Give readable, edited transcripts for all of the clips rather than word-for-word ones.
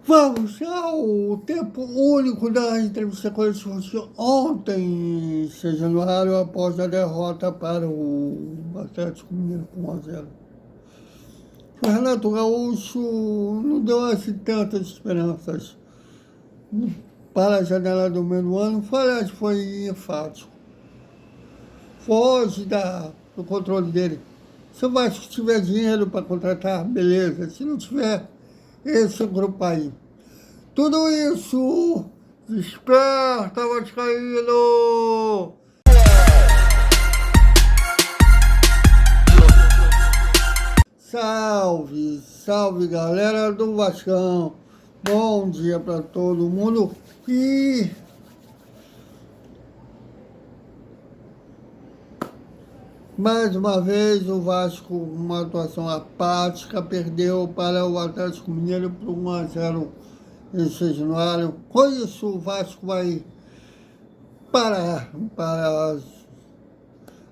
Vamos ao tempo único da entrevista coletiva de ontem, 6 de janeiro, após a derrota para o Atlético Mineiro com 1-0. O Renato Gaúcho não deu assim tantas esperanças para a janela do meio do ano. Foi enfático. Foge do controle dele. Se o Vasco tiver dinheiro para contratar, beleza. Se não tiver, esse grupo aí. Tudo isso desperta, Vascaíno! Salve, salve galera do Vascão! Bom dia para todo mundo e mais uma vez o Vasco, uma atuação apática, perdeu para o Atlético Mineiro por 1-0 em 6 de janeiro. Com isso o Vasco vai para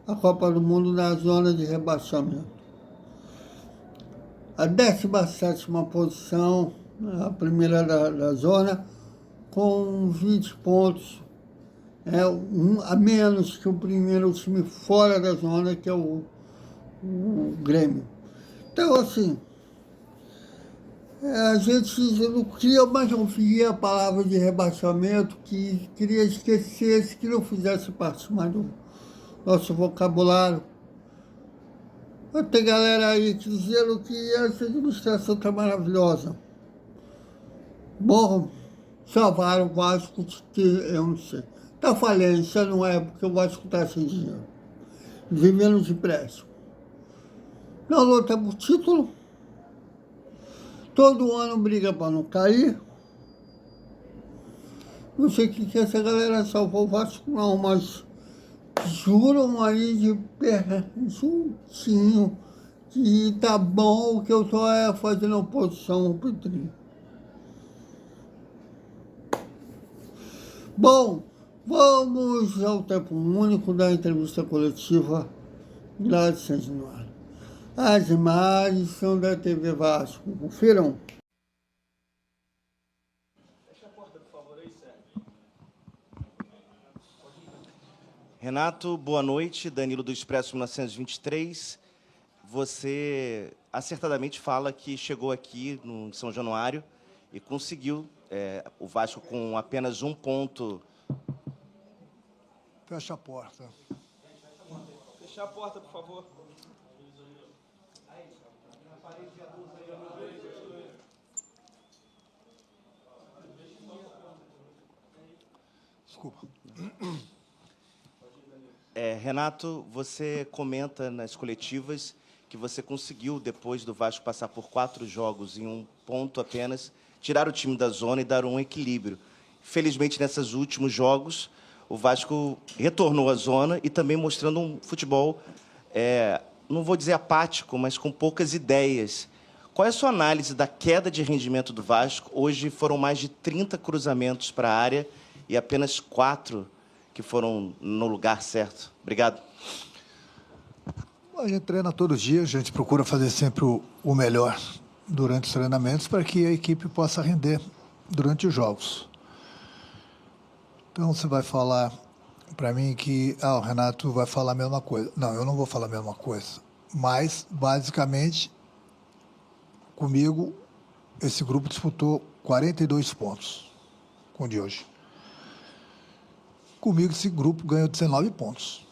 a Copa do Mundo na zona de rebaixamento. A 17ª posição, a primeira da zona, com 20 pontos, a menos que o primeiro time fora da zona, que é o Grêmio. Então, assim, a gente não queria mais ouvir a palavra de rebaixamento, que queria esquecer, que não fizesse parte mais do nosso vocabulário. Tem galera aí dizendo que essa administração está maravilhosa. Bom, salvaram o Vasco, que eu não sei. Está falência, não é, porque o Vasco está sem dinheiro. Vivendo de empréstimo. Na luta por título. Todo ano briga para não cair. Não sei o que essa galera salvou o Vasco, não, mas juram aí de pé juntinho que tá bom, que eu tô fazendo oposição ao Petrinho. Bom, vamos ao tempo único da entrevista coletiva lá de São Januário. As imagens são da TV Vasco. Confiram. Renato, boa noite. Danilo do Expresso 1923. Você acertadamente fala que chegou aqui no São Januário e conseguiu o Vasco com apenas 1 ponto. Fecha a porta. Fechar a porta, por favor. Desculpa. Renato, você comenta nas coletivas que você conseguiu, depois do Vasco passar por 4 jogos em 1 ponto apenas, tirar o time da zona e dar um equilíbrio. Felizmente, nesses últimos jogos, o Vasco retornou à zona e também mostrando um futebol, não vou dizer apático, mas com poucas ideias. Qual é a sua análise da queda de rendimento do Vasco? Hoje foram mais de 30 cruzamentos para a área e apenas 4 que foram no lugar certo. Obrigado. A gente treina todos os dias, a gente procura fazer sempre o melhor durante os treinamentos para que a equipe possa render durante os jogos. Então, você vai falar para mim que o Renato vai falar a mesma coisa. Não, eu não vou falar a mesma coisa. Mas, basicamente, comigo, esse grupo disputou 42 pontos com o de hoje. Comigo, esse grupo ganhou 19 pontos.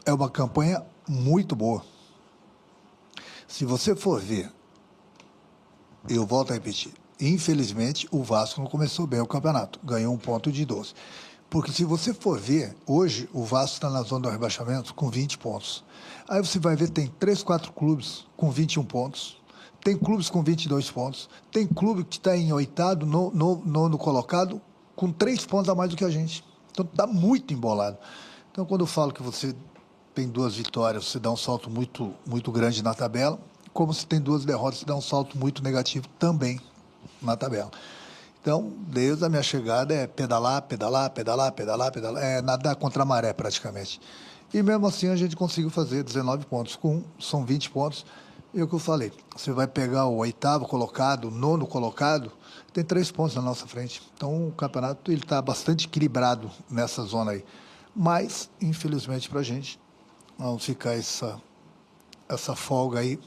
É uma campanha muito boa. Se você for ver, eu volto a repetir, infelizmente, o Vasco não começou bem o campeonato. Ganhou 1 ponto de 12. Porque se você for ver, hoje o Vasco está na zona do rebaixamento com 20 pontos. Aí você vai ver, tem 3, 4 clubes com 21 pontos. Tem clubes com 22 pontos. Tem clube que está em 8º, nono colocado, com 3 pontos a mais do que a gente. Então, está muito embolado. Então, quando eu falo que você tem 2 vitórias, você dá um salto muito, muito grande na tabela, como se tem 2 derrotas, você dá um salto muito negativo também na tabela. Então, desde a minha chegada é pedalar, nadar contra a maré praticamente. E mesmo assim a gente conseguiu fazer 19 pontos, são 20 pontos, E o que eu falei, você vai pegar o 8º colocado, o 9º colocado, tem 3 pontos na nossa frente. Então, o campeonato está bastante equilibrado nessa zona aí. Mas, infelizmente para a gente, vamos ficar essa folga aí,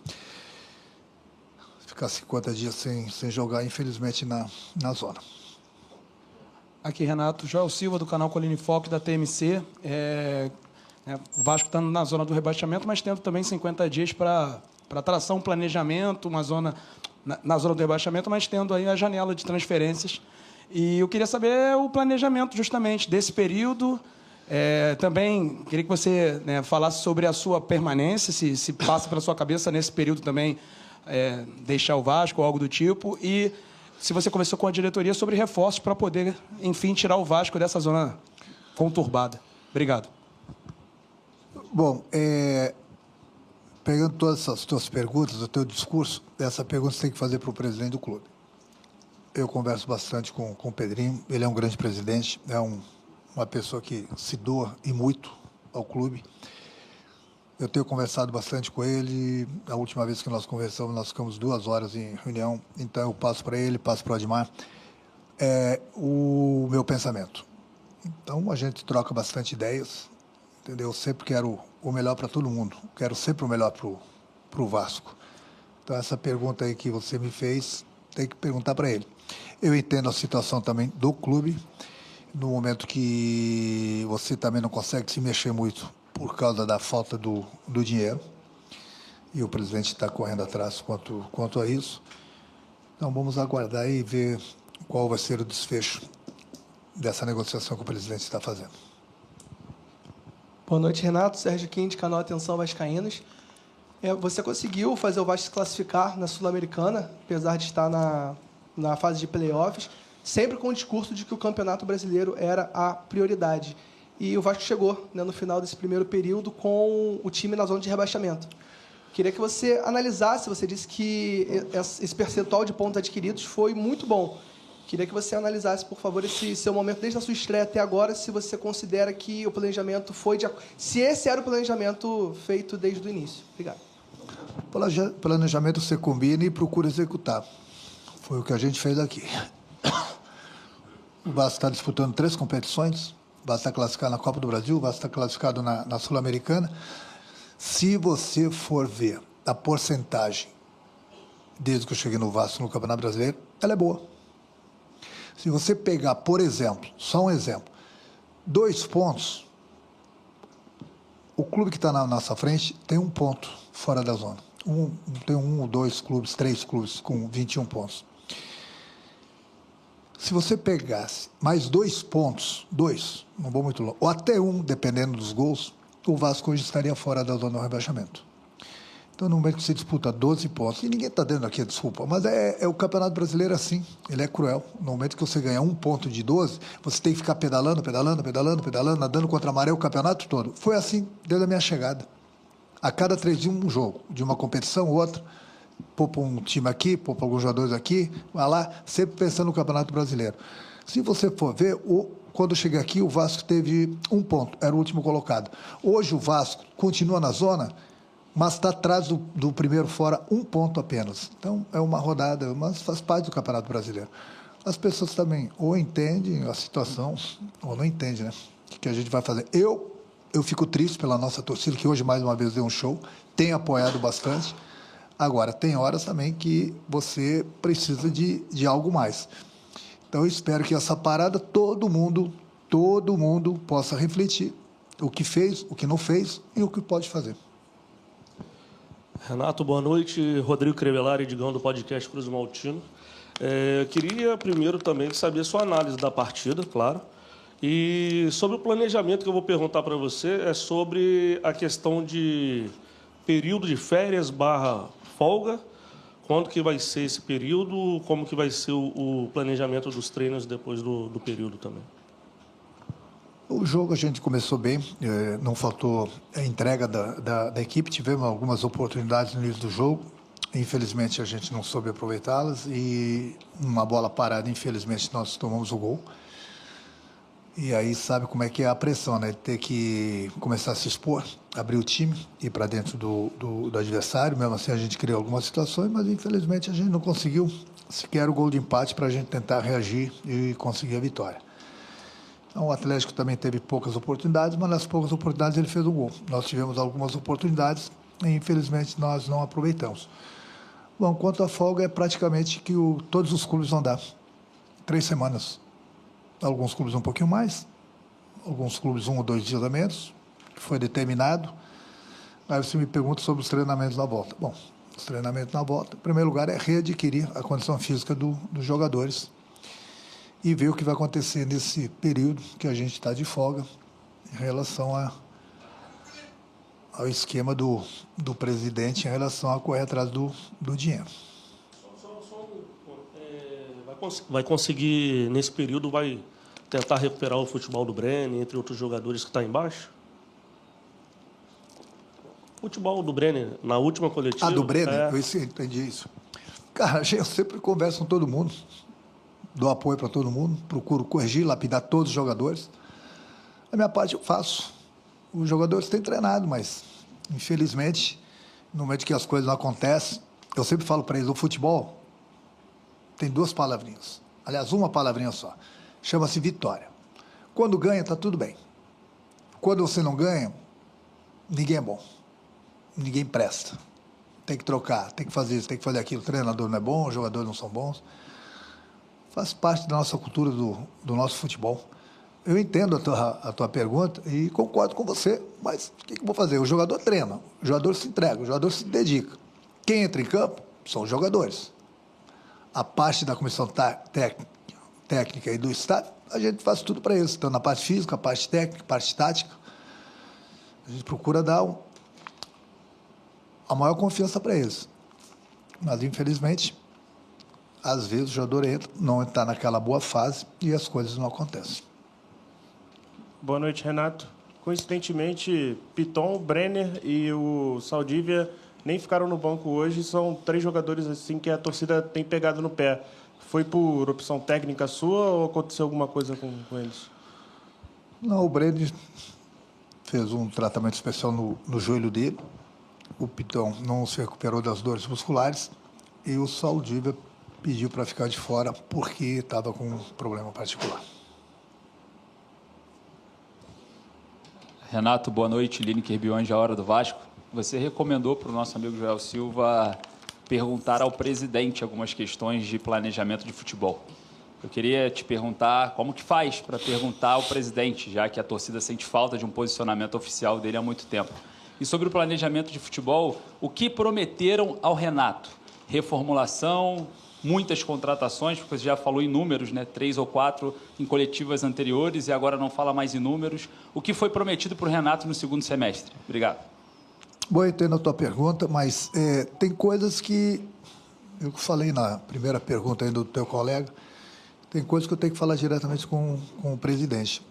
ficar 50 dias sem jogar, infelizmente, na zona. Aqui, Renato, Joel Silva, do canal Colina em Foco, da TMC. O Vasco está na zona do rebaixamento, mas tendo também 50 dias para traçar um planejamento, uma zona na zona do rebaixamento, mas tendo aí a janela de transferências. E eu queria saber o planejamento, justamente, desse período. Também queria que você falasse sobre a sua permanência, se passa pela sua cabeça nesse período também deixar o Vasco ou algo do tipo, e se você conversou com a diretoria sobre reforços para poder, enfim, tirar o Vasco dessa zona conturbada. Obrigado. Bom, pegando todas essas tuas perguntas, o teu discurso, essa pergunta você tem que fazer para o presidente do clube. Eu converso bastante com o Pedrinho, ele é um grande presidente, é uma pessoa que se doa e muito ao clube. Eu tenho conversado bastante com ele, a última vez que nós conversamos, nós ficamos 2 horas em reunião, então eu passo para ele, passo para o Admar, o meu pensamento. Então, a gente troca bastante ideias, entendeu? Eu sempre quero o melhor para todo mundo, quero sempre o melhor para o Vasco. Então, essa pergunta aí que você me fez, tem que perguntar para ele. Eu entendo a situação também do clube, no momento que você também não consegue se mexer muito por causa da falta do dinheiro, e o presidente está correndo atrás quanto a isso. Então, vamos aguardar e ver qual vai ser o desfecho dessa negociação que o presidente está fazendo. Boa noite, Renato. Sérgio Quinte, canal Atenção Vascaínos. Você conseguiu fazer o Vasco se classificar na Sul-Americana, apesar de estar na fase de playoffs, sempre com o discurso de que o Campeonato Brasileiro era a prioridade. E o Vasco chegou, no final desse primeiro período com o time na zona de rebaixamento. Queria que você analisasse, você disse que esse percentual de pontos adquiridos foi muito bom. Queria que você analisasse, por favor, esse seu momento, desde a sua estreia até agora, se você considera que o planejamento foi se esse era o planejamento feito desde o início. Obrigado. Planejamento você combina e procura executar. Foi o que a gente fez aqui. O Vasco está disputando 3 competições, o Vasco está classificado na Copa do Brasil, o Vasco está classificado na Sul-Americana. Se você for ver a porcentagem, desde que eu cheguei no Vasco no Campeonato Brasileiro, ela é boa. Se você pegar, por exemplo, só um exemplo, 2 pontos, o clube que está na nossa frente tem 1 ponto fora da zona. Tem 1 ou 2 clubes, 3 clubes com 21 pontos. Se você pegasse mais 2 pontos, 2, não vou muito longe, ou até 1, dependendo dos gols, o Vasco hoje estaria fora da zona do rebaixamento. Então, no momento que você disputa 12 pontos, e ninguém está dando aqui a desculpa, mas é o Campeonato Brasileiro assim, ele é cruel. No momento que você ganha 1 ponto de 12, você tem que ficar pedalando, nadando contra a maré o campeonato todo. Foi assim desde a minha chegada. A cada 3 dias um jogo, de uma competição, outra, poupa um time aqui, poupa alguns jogadores aqui, vai lá, sempre pensando no Campeonato Brasileiro. Se você for ver, quando eu cheguei aqui, o Vasco teve 1 ponto, era o último colocado. Hoje o Vasco continua na zona, mas está atrás do primeiro fora 1 ponto apenas. Então, é uma rodada, mas faz parte do Campeonato Brasileiro. As pessoas também ou entendem a situação, ou não entendem, né? O que a gente vai fazer? Eu fico triste pela nossa torcida, que hoje, mais uma vez, deu um show, tem apoiado bastante. Agora, tem horas também que você precisa de algo mais. Então, eu espero que essa parada, todo mundo possa refletir o que fez, o que não fez e o que pode fazer. Renato, boa noite. Rodrigo Crevellari, Digão, do podcast Cruz Maltino. Queria primeiro também saber sua análise da partida, claro. E sobre o planejamento que eu vou perguntar para você é sobre a questão de período de férias / folga. Quando que vai ser esse período? Como que vai ser o planejamento dos treinos depois do período também? O jogo a gente começou bem, não faltou a entrega da equipe, tivemos algumas oportunidades no início do jogo, infelizmente a gente não soube aproveitá-las e uma bola parada, infelizmente nós tomamos o gol. E aí sabe como é que é a pressão, né? Ter que começar a se expor, abrir o time, ir para dentro do adversário. Mesmo assim a gente criou algumas situações, mas infelizmente a gente não conseguiu sequer o gol de empate para a gente tentar reagir e conseguir a vitória. Então, o Atlético também teve poucas oportunidades, mas nas poucas oportunidades ele fez um gol. Nós tivemos algumas oportunidades e infelizmente nós não aproveitamos. Bom, quanto à folga, é praticamente que todos os clubes vão dar 3 semanas. Alguns clubes um pouquinho mais, alguns clubes 1 ou 2 dias a menos, que foi determinado. Aí você me pergunta sobre os treinamentos na volta. Bom, os treinamentos na volta, em primeiro lugar, é readquirir a condição física dos jogadores e ver o que vai acontecer nesse período que a gente está de folga em relação ao esquema do presidente em relação a correr atrás do dinheiro. Vai conseguir, nesse período, vai tentar recuperar o futebol do Brenner, entre outros jogadores que está embaixo? Futebol do Brenner, na última coletiva... Ah, do Brenner? É... Eu entendi isso. Cara, eu sempre converso com todo mundo, dou apoio para todo mundo, procuro corrigir, lapidar todos os jogadores. A minha parte eu faço. Os jogadores têm treinado, mas, infelizmente, no momento que as coisas não acontecem, eu sempre falo para eles, o futebol tem 2 palavrinhas. Aliás, uma palavrinha só. Chama-se vitória. Quando ganha, está tudo bem. Quando você não ganha, ninguém é bom. Ninguém presta. Tem que trocar, tem que fazer isso, tem que fazer aquilo. O treinador não é bom, os jogadores não são bons. Faz parte da nossa cultura, do nosso futebol. Eu entendo a tua pergunta e concordo com você, mas o que eu vou fazer? O jogador treina, o jogador se entrega, o jogador se dedica. Quem entra em campo são os jogadores. A parte da comissão técnica e do staff, a gente faz tudo para isso. Então, na parte física, a parte técnica, a parte tática, a gente procura dar a maior confiança para eles. Mas, infelizmente, às vezes o jogador entra, não está naquela boa fase e as coisas não acontecem. Boa noite, Renato. Coincidentemente, Piton, Brenner e o Saldívia nem ficaram no banco hoje. São 3 jogadores assim que a torcida tem pegado no pé. Foi por opção técnica sua ou aconteceu alguma coisa com eles? Não, o Brenner fez um tratamento especial no joelho dele. O Piton não se recuperou das dores musculares e o Saldívia pediu para ficar de fora porque estava com um problema particular. Renato, boa noite. Lineker Bionde, a Hora do Vasco. Você recomendou para o nosso amigo Joel Silva perguntar ao presidente algumas questões de planejamento de futebol. Eu queria te perguntar como que faz para perguntar ao presidente, já que a torcida sente falta de um posicionamento oficial dele há muito tempo. E sobre o planejamento de futebol, o que prometeram ao Renato? Reformulação, muitas contratações, porque você já falou em números, né? 3 ou 4 em coletivas anteriores e agora não fala mais em números. O que foi prometido para o Renato no segundo semestre? Obrigado. Bom, eu entendo a tua pergunta, mas tem coisas que, eu falei na primeira pergunta ainda do teu colega, tem coisas que eu tenho que falar diretamente com o presidente.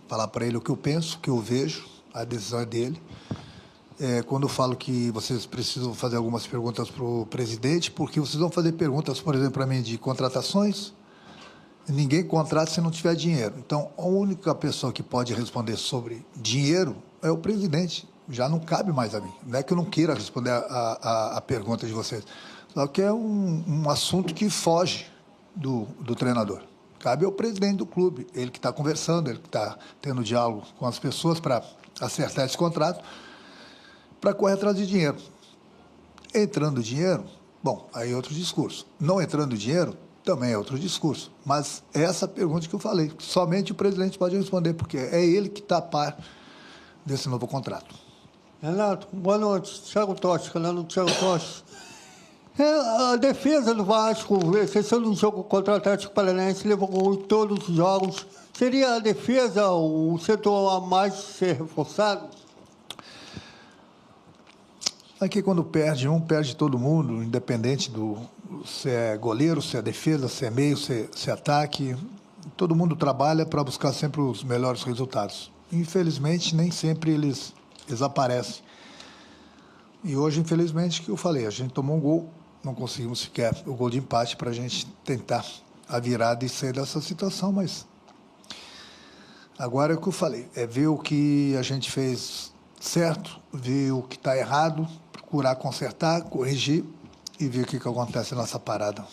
Falar para ele o que eu penso, o que eu vejo, a decisão é dele. Quando eu falo que vocês precisam fazer algumas perguntas para o presidente, porque vocês vão fazer perguntas, por exemplo, para mim de contratações, ninguém contrata se não tiver dinheiro. Então, a única pessoa que pode responder sobre dinheiro é o presidente. Já não cabe mais a mim. Não é que eu não queira responder a pergunta de vocês, só que é um assunto que foge do treinador. Cabe ao presidente do clube, ele que está conversando, ele que está tendo diálogo com as pessoas para acertar esse contrato, para correr atrás de dinheiro. Entrando dinheiro, bom, aí é outro discurso. Não entrando dinheiro, também é outro discurso. Mas é essa pergunta que eu falei, somente o presidente pode responder, porque é ele que está a par desse novo contrato. Renato, boa noite. Thiago Totti, canal Thiago Totti. A defesa do Vasco, exceção do jogo contra o Atlético Paranaense, levou gol em todos os jogos. Seria a defesa o setor a mais ser reforçado? Aqui, quando perde um, perde todo mundo, independente do se é goleiro, se é defesa, se é meio, se é ataque. Todo mundo trabalha para buscar sempre os melhores resultados. Infelizmente, nem sempre eles aparecem. E hoje, infelizmente, que eu falei, a gente tomou um gol, não conseguimos sequer o gol de empate para a gente tentar a virada e sair dessa situação, mas Agora é o que eu falei, é ver o que a gente fez certo, ver o que está errado, procurar consertar, corrigir e ver o que acontece nessa parada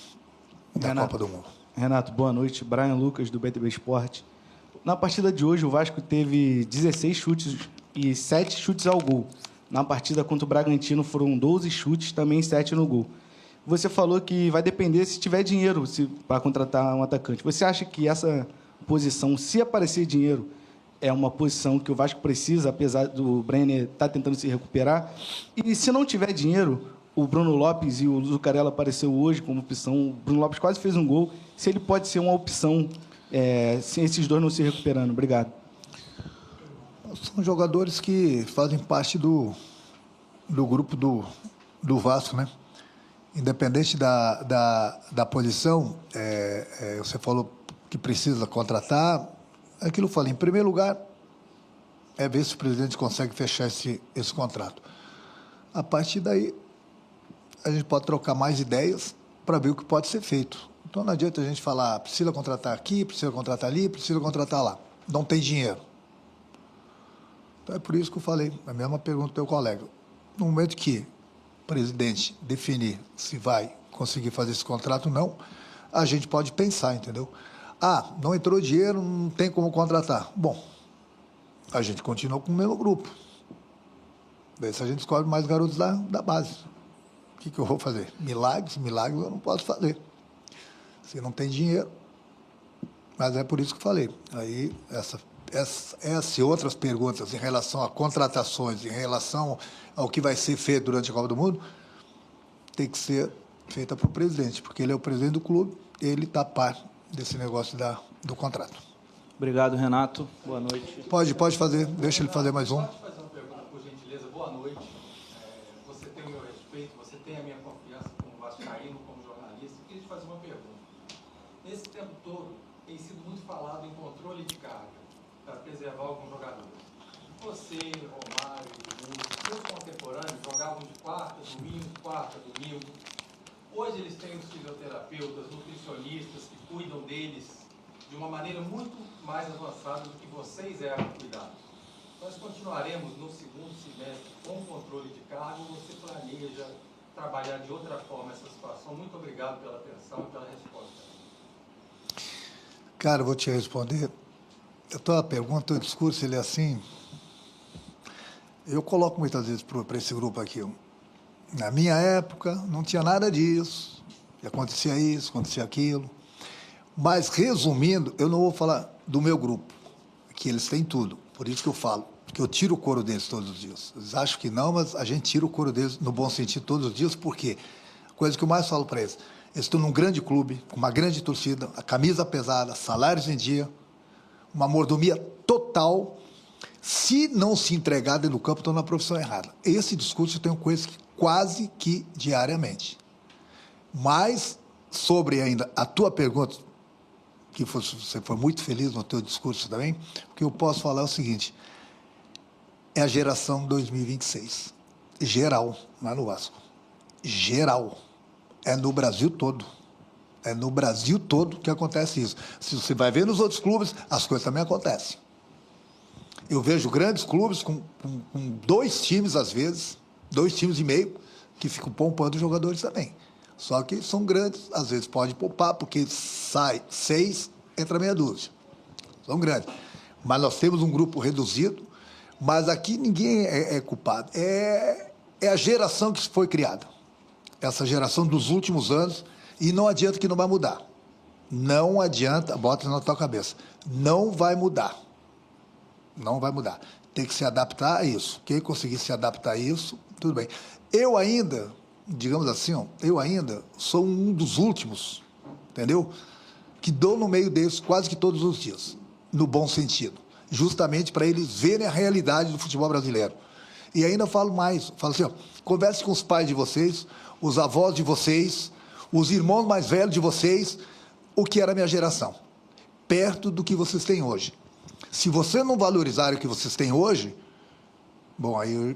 da Copa do Mundo. Renato, boa noite. Brian Lucas, do BTB Esporte. Na partida de hoje, o Vasco teve 16 chutes e 7 chutes ao gol. Na partida contra o Bragantino foram 12 chutes, também 7 no gol. Você falou que vai depender se tiver dinheiro para contratar um atacante. Você acha que essa posição, se aparecer dinheiro, é uma posição que o Vasco precisa, apesar do Brenner estar tentando se recuperar? E se não tiver dinheiro, o Bruno Lopes e o Zuccarello apareceu hoje como opção. O Bruno Lopes quase fez um gol. Se ele pode ser uma opção, se esses dois não se recuperando. Obrigado. São jogadores que fazem parte do grupo do Vasco, né? Independente da posição, você falou que precisa contratar. Aquilo eu falei, em primeiro lugar, é ver se o presidente consegue fechar esse contrato. A partir daí, a gente pode trocar mais ideias para ver o que pode ser feito. Então não adianta a gente falar, precisa contratar aqui, precisa contratar ali, precisa contratar lá. Não tem dinheiro. Então é por isso que eu falei, a mesma pergunta do teu colega. No momento que o presidente definir se vai conseguir fazer esse contrato ou não, a gente pode pensar, entendeu? Ah, não entrou dinheiro, não tem como contratar. Bom, a gente continua com o mesmo grupo. Daí se a gente descobre mais garotos da base. O que eu vou fazer? Milagres eu não posso fazer. Se não tem dinheiro. Mas é por isso que eu falei. Aí, essas e outras perguntas em relação a contratações, em relação ao que vai ser feito durante a Copa do Mundo, tem que ser feita para o presidente, porque ele é o presidente do clube, ele está a par desse negócio do contrato. Obrigado, Renato. Boa noite. Pode fazer, deixa ele fazer mais um. Pode fazer uma pergunta, por gentileza? Boa noite. Você tem o meu respeito, você tem a minha confiança como vascaíno, como jornalista. Eu queria te fazer uma pergunta. Nesse tempo todo, tem sido muito falado em controle de carga para preservar alguns jogadores. Você, Romário, seus contemporâneos jogavam de quarta, domingo. Hoje eles têm os fisioterapeutas, nutricionistas que cuidam deles de uma maneira muito mais avançada do que vocês eram cuidados. Nós continuaremos no segundo semestre com controle de carga ou você planeja trabalhar de outra forma essa situação? Muito obrigado pela atenção e pela resposta. Cara, eu vou te responder. A tua pergunta, o discurso, ele é assim. Eu coloco muitas vezes para esse grupo aqui. Na minha época, não tinha nada disso. Acontecia isso, acontecia aquilo. Mas, resumindo, eu não vou falar do meu grupo, que eles têm tudo. Por isso que eu falo, que eu tiro o couro deles todos os dias. Eles acham que não, mas a gente tira o couro deles no bom sentido todos os dias, porque a coisa que eu mais falo para eles, eles estão num grande clube, com uma grande torcida, a camisa pesada, salários em dia, uma mordomia total. Se não se entregar dentro do campo, estão na profissão errada. Esse discurso eu tenho com eles quase que diariamente. Mas, sobre ainda a tua pergunta, que você foi muito feliz no teu discurso também, o que eu posso falar é o seguinte, é a geração 2026. Geral, não é no Vasco. Geral. É no Brasil todo. É no Brasil todo que acontece isso. Se você vai ver nos outros clubes, as coisas também acontecem. Eu vejo grandes clubes com 2 times, às vezes, 2 times e meio, que ficam poupando jogadores também. Só que são grandes, às vezes pode poupar, porque sai 6, entra meia dúzia. São grandes. Mas nós temos um grupo reduzido, mas aqui ninguém é culpado. É a geração que foi criada. Essa geração dos últimos anos, e não adianta que não vai mudar. Não adianta, bota na tua cabeça. Não vai mudar. Não vai mudar. Tem que se adaptar a isso. Quem conseguir se adaptar a isso, tudo bem. Eu ainda, digamos assim, eu ainda sou um dos últimos, entendeu? Que dou no meio deles quase que todos os dias, no bom sentido. Justamente para eles verem a realidade do futebol brasileiro. E ainda falo mais, falo assim, converse com os pais de vocês, os avós de vocês, os irmãos mais velhos de vocês, o que era a minha geração, perto do que vocês têm hoje. Se você não valorizar o que vocês têm hoje, bom, aí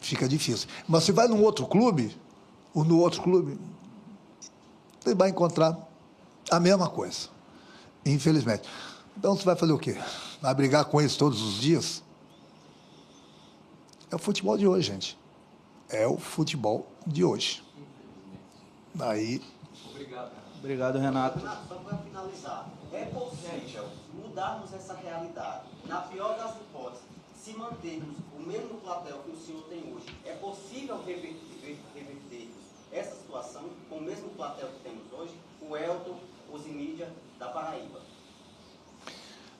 fica difícil. Mas se vai num outro clube, ou no outro clube, você vai encontrar a mesma coisa, infelizmente. Então, você vai fazer o quê? Vai brigar com eles todos os dias? É o futebol de hoje, gente. É o futebol de hoje. Daí... Obrigado, Renato. Só para finalizar, é possível mudarmos essa realidade? Na pior das hipóteses, se mantermos o mesmo platel que o senhor tem hoje, é possível revertermos essa situação com o mesmo platel que temos hoje? O Elton, Osinídia, da Paraíba.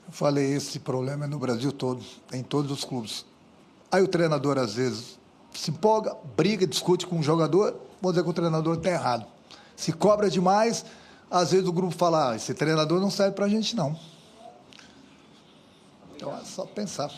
Eu falei, esse problema é no Brasil todo, em todos os clubes. Aí o treinador, às vezes, se empolga, briga, discute com o jogador, vou dizer que o treinador está errado. Se cobra demais, às vezes o grupo fala, esse treinador não serve para a gente, não. Então é só pensar.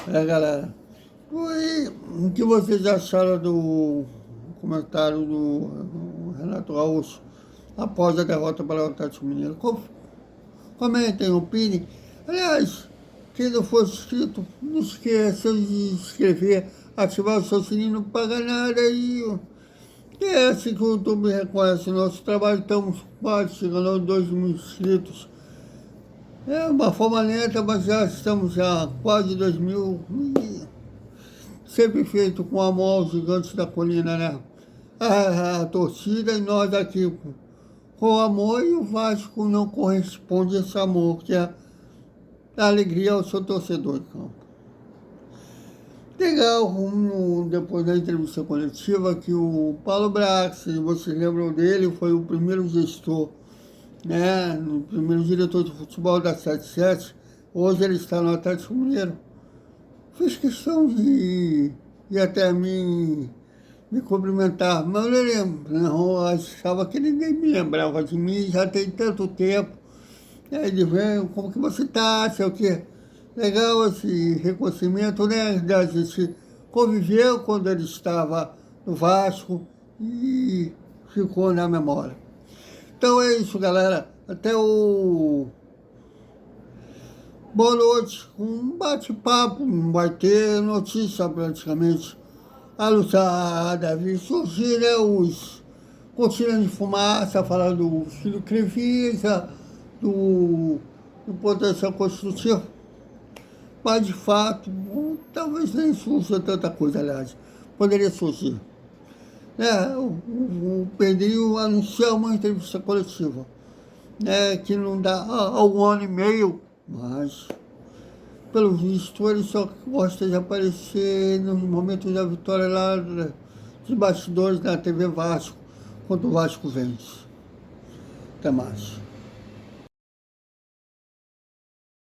Galera, o que vocês acharam do comentário do Renato Gaúcho após a derrota para o Atlético Mineiro? Comentem, opinem. Aliás, quem não for inscrito, não esqueça de inscrever, ativar o seu sininho, não paga nada e é assim que o YouTube reconhece o nosso trabalho. Estamos quase chegando aos 2.000 inscritos. É uma forma lenta, mas já estamos já quase 2.000, sempre feito com amor aos gigantes da colina, né? A torcida e nós aqui com amor, e o Vasco não corresponde a esse amor, que é a alegria ao seu torcedor de campo. Legal, depois da entrevista coletiva, que o Paulo Brax, se vocês lembram dele, foi o primeiro gestor, né, o primeiro diretor de futebol da 77, hoje ele está no Atlético Mineiro. Fiz questão de ir até me cumprimentar, mas eu não lembro, não, achava que ele nem me lembrava de mim, já tem tanto tempo. E aí ele vem, como que você está, sei o quê. Legal esse reconhecimento, né, da gente conviveu quando ele estava no Vasco e ficou na memória. Então é isso, galera. Até o... Boa noite. Um bate-papo, não vai ter notícia praticamente. A luta deve surgir, né? Os cortinas de fumaça, falando do filho Crefisa, do potencial construtivo. Mas, de fato, talvez nem surja tanta coisa, aliás. Poderia surgir. O Pedrinho anunciou uma entrevista coletiva, que não dá há um ano e meio, mas, pelo visto, ele só gosta de aparecer nos momentos da vitória lá dos bastidores da TV Vasco, quando o Vasco vence. Até mais.